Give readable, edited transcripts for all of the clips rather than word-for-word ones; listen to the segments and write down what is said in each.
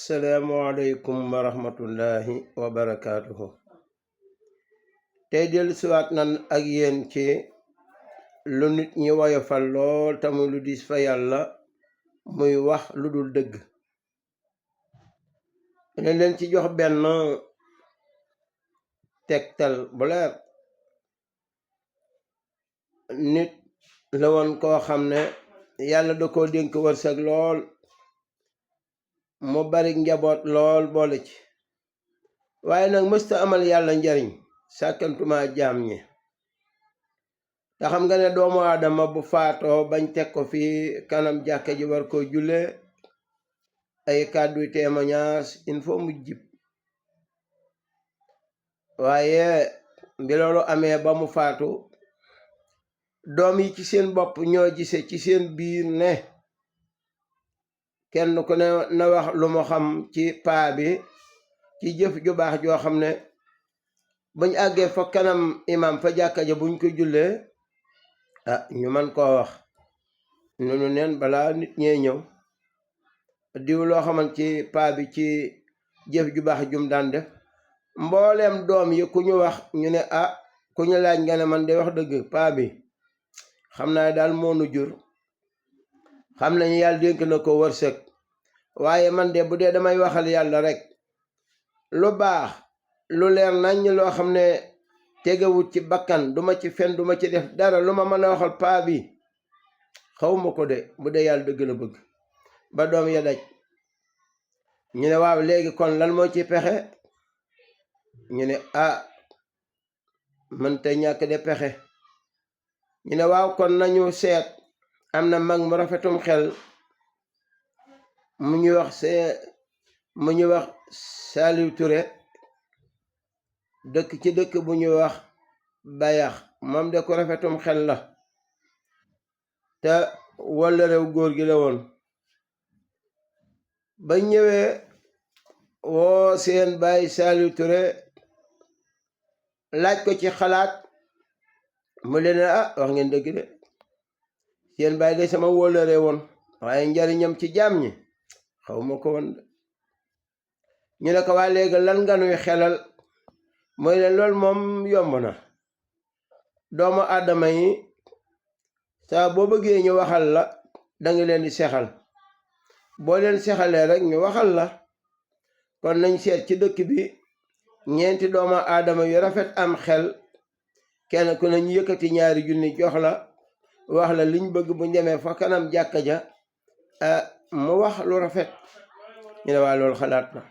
Assalamualaikum warahmatullahi wabarakatuh. Tey dellu siwaat nan ak yéen ci lu nit ñi woyofal lool tamu lu dis fa yàlla muy wax lu dul dëgg. ne leen ci jox benn tegtal bu leer. Nit la woon koo xam ne yàlla da koo dénk wërsëg lool mu bari njaboot lool boole ci, waaye nag mësta amal yàlla njariñ sàkkantuma jaam ñi. te xam nga ne doomu aadama bu faatoo bañ teg ko fi kanam jàkka ji war koo julle, ay kàddu témoignage il faut mu jib. waaye bi loolu amee ba mu faatu, doom yi ci seen bopp ñoo gise ci seen biir ne kenn ku ne na wax lu mu xam ci paa bi ci jëf ju baax joo xam ne buñ àggee fa kanam imam fa jàkka ja buñ ko jullee ñu man koo wax. nunu neen balaa nit ñee ñëw diw loo xaman ci paa bi ci jëf ju baax jum daan def, mbooleem doom yi ku ñu wax ñu ne ku ñu laaj nga ne man de wax dëgg paa bi xam naa daal moonu jur, xam nañu yàlla dénk na ko wërsëg, waaye man de bu dee damay waxal yàlla rek lu baax lu leer nañ loo xam ne tegewut ci bakkan, duma ci fen duma ci def dara, lu ma mën a waxal paa bi xawma ko de bu dee yàlla dëgg la bëgg. ba doom ya daj ñu ne waaw léegi kon lan moo ci pexe, ñu ne mën te ñàkk de pexe. ñu ne waaw kon nañu seet, am na mag mu rafetum xel mu ñuy wax Saliou Touré, dëkk ci dëkk bu ñuy wax Bayax. moom de ko rafetum xel la te walla réew góor gi la woon. ba ñëwee woo seen baay Saliou Touré laaj ko ci xalaat, mu leen wax ngeen dëgg de, seen baay de sama wóllëre woon, waaye njariñam ci jaam ñi xawma ko woon de. ñu ne ko waa léegi lan nga nuy xelal, mooy leen loolu moom yomb na. doomu aadama yi saa boo bëggee ñu waxal la danga leen di sexal, boo leen sexalee rek ñu waxal la. kon nañ seet ci dëkk bi ñeenti doomu aadama yu rafet am xel, kenn ku ne ñu yëkkati 2 junni jox la, wax la liñ bëgg bu demee fa kanam jàkka ja mu wax lu rafet. ñu ne waa loolu xalaat na.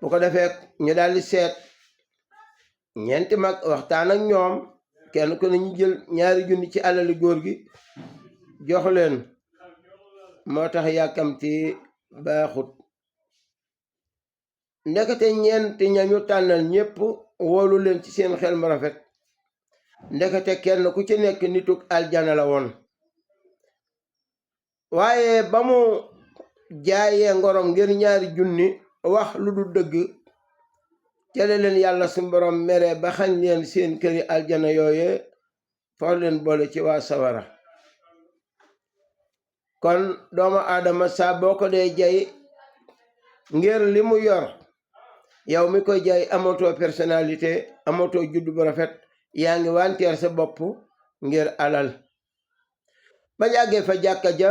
bu ko defee ñu daal di seet ñeenti mag waxtaan ak ñoom, kenn ku ne ñu jël 2 junni ci alali góor gi jox leen. moo tax yàkkamti baaxut. ndekete ñeenti ñañu tànnal ñépp woolu leen ci seen xel mu rafet, ndekete kenn ku ci nekk nituk aljana la woon. waaye ba mu jaayee ngorom ngir 2 junni wax lu du dëgg, cele leen yàlla su borom mere ba xañ leen seen këri aljana yooye, foo leen boole ci waa sawara. kon doomu aadama saa boo ko dee jay ngir li mu yor, yow mi koy jaay amatoo personnalité, amatoo judd bu rafet, yaa ngi wanteer sa bopp ngir alal. bañ àggee fa jàkka ja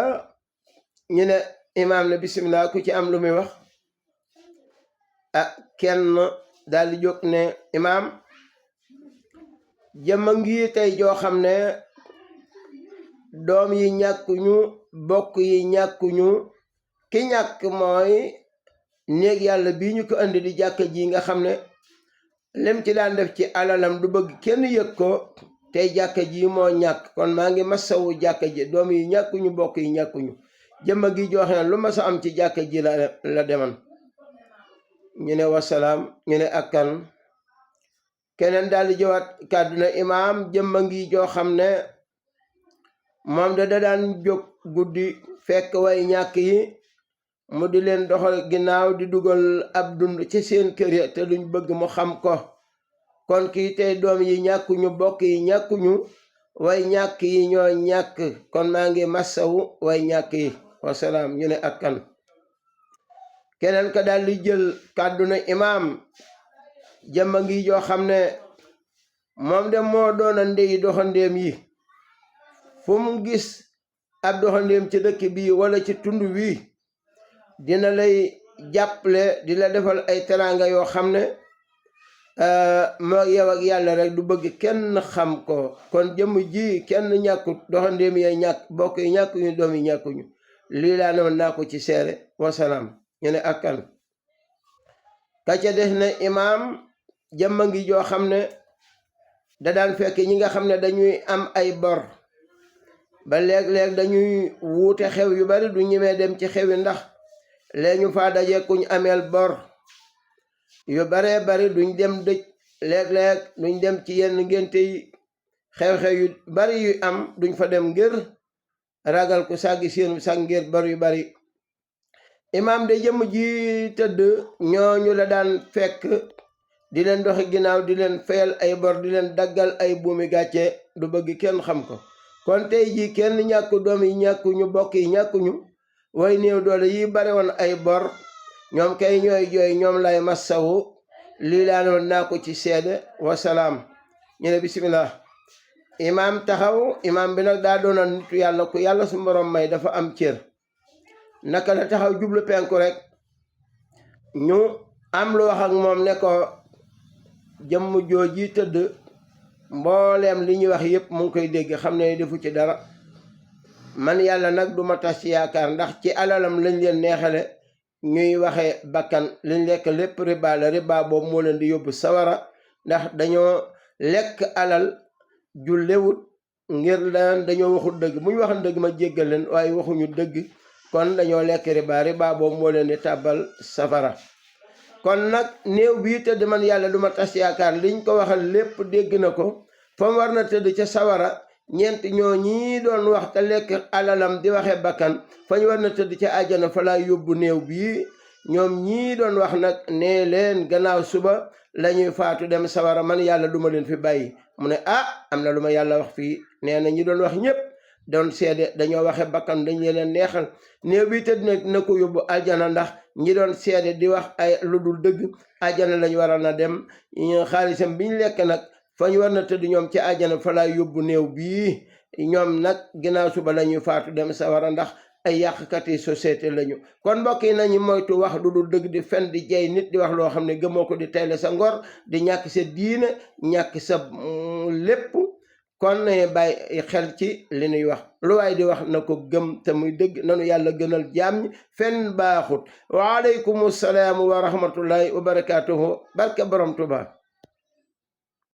ñu ne imaam ne bismillah, ku ci am lu muy wax. kenn daal di jóg ne imaam, jëmm ngi tey joo xam ne doom yi ñàkkuñu, bokk yi ñàkkuñu, ki ñàkk mooy néeg yàlla bii ñu ko indi di jàkka ji nga xam ne lim ci daan def ci alalam du bëgg kenn yëg ko, tey jàkka ji moo ñàkk. kon maa ngi masawu jàkka ji, doom yi ñàkkuñu, bokk yi ñàkkuñu, jëmma gi joxe lu ma sa am ci jàkka ji la deman. ñu ne wasalaam. ñu ne ak kan. keneen daal di jëwaat kàddu ne imaam, jëmma ngi joo xam ne moom da daan jóg guddi fekk way ñàkk yi mu di leen doxal ginnaaw, di dugal ab dund ci seen kër ya te luñ bëgg mu xam ko. kon kii tey doom yi ñàkkuñu, bokk yi ñàkkuñu, way ñàkk yi ñoo ñàkk, kon maa ngi massawu way ñàkk yi. wasalaam. ñu ne ak kan. keneen ka daal di jël kàddu ne imaam jëmma ngi joo xam ne moom de moo doona ndey doxandéem yi fu mu gis ab doxandéem ci dëkk bii wala ci tund wii dina lay jàppale di la defal ay teraanga yoo xam ne moo yow ak yàlla rek du bëgg kenn xam ko kon jëmm ji kenn ñàkkut doxandéem yi ñàkk bokk yi ñàkkuñu doom yi ñàkkuñu lii laa noon naa ko ci seere wasalaam ñu ne akkan ka ca des ne imaam jëmma ngi joo xam ne da daan fekk ñi nga xam ne dañuy am ay bor ba léeg-léeg dañuy wuute xew yu bari du ñemee dem ci xew yi ndax léegi ñu faa daje kuñ ameel bor yu baree bari duñ dem dëj léeg-léeg duñ dem ci yenn ngénte yi xew-xew yu bari yu am duñ fa dem ngir ragal ku sàggi seenu sàg ngir bor yu bari imaam de jëmm ji tëdd ñooñu la daan fekk di leen doxi ginnaaw di leen fayal ay bor di leen daggal ay buumi gàcce du bëgg kenn xam ko kon tey ji kenn ñàkku doom yi ñàkkuñu bokk yi ñàkkuñu way néew doole yi bare woon ay bor ñoom kay ñooy jooy ñoom lay massawu lii laa noon naa ko ci seede wasalaam ñu ne bismillah imaam taxaw imaam bi nag daa doona nitu yàlla ku yàlla su borom may dafa am cër naka la taxaw jublu penku rek ñu am lu wax ak moom ne ko jëmm jooji tëdd mbooleem li ñuy wax yépp mu ngi koy dégg xam ne defu ci dara man yàlla nag duma tas ci yaakaar ndax ci alalam lañ leen neexale ñuy waxe bakkan liñ lekk lépp riba la riba boobu moo leen di yóbbu sawara ndax dañoo lekk alal ju lewut ngir daan dañoo waxul dëgg bu ñu waxoon dëgg ma jéggal leen waaye waxuñu dëgg kon dañoo lekk riba boobu moo leen di tàbbal safara kon nag néew bii tëdd man yàlla duma tas yaakaar liñ ko waxal lépp dégg na ko fa mu war na tëdd ca sawara ñeent ñoo ñii doon wax te lekk alalam di waxe bakkan fa ñu war na tëdd ca àjjana fa laa yóbbu néew bii ñoom ñii doon wax nag nee leen gannaaw suba lañuy faatu dem sawara man yàlla duma leen fi bàyyi mu ne am na lu ma yàlla wax fii nee na ñi doon wax ñépp doon seede dañoo waxe bakkan dañ leen neexal néew bi tëdd na ko yóbbu aljana ndax ñi doon seede di wax ay lu dul dëgg aljana lañ war na dem xaalisam biñ lekk nag fa ñu war na tëdd ñoom ci aljana fa laa yóbbu néew bii ñoom nag ginnaaw suba lañuy faatu dem sawara ndax ay yàqkati société lañu kon mbokk yi nañu moytu wax lu dul dëgg di fen di jey nit di wax loo xam ne gëmoo ko di tayle sa ngor di ñàkk sa diine ñàkk sa lépp kon nañu bàyyi xel ci li ñuy wax lu waay di wax na ko gëm te muy dëgg nanu yàlla gënal jaam ñi fen baaxut waaleykum salaam wa rahmatullahi wa barakatuhu barke borom Tuubaa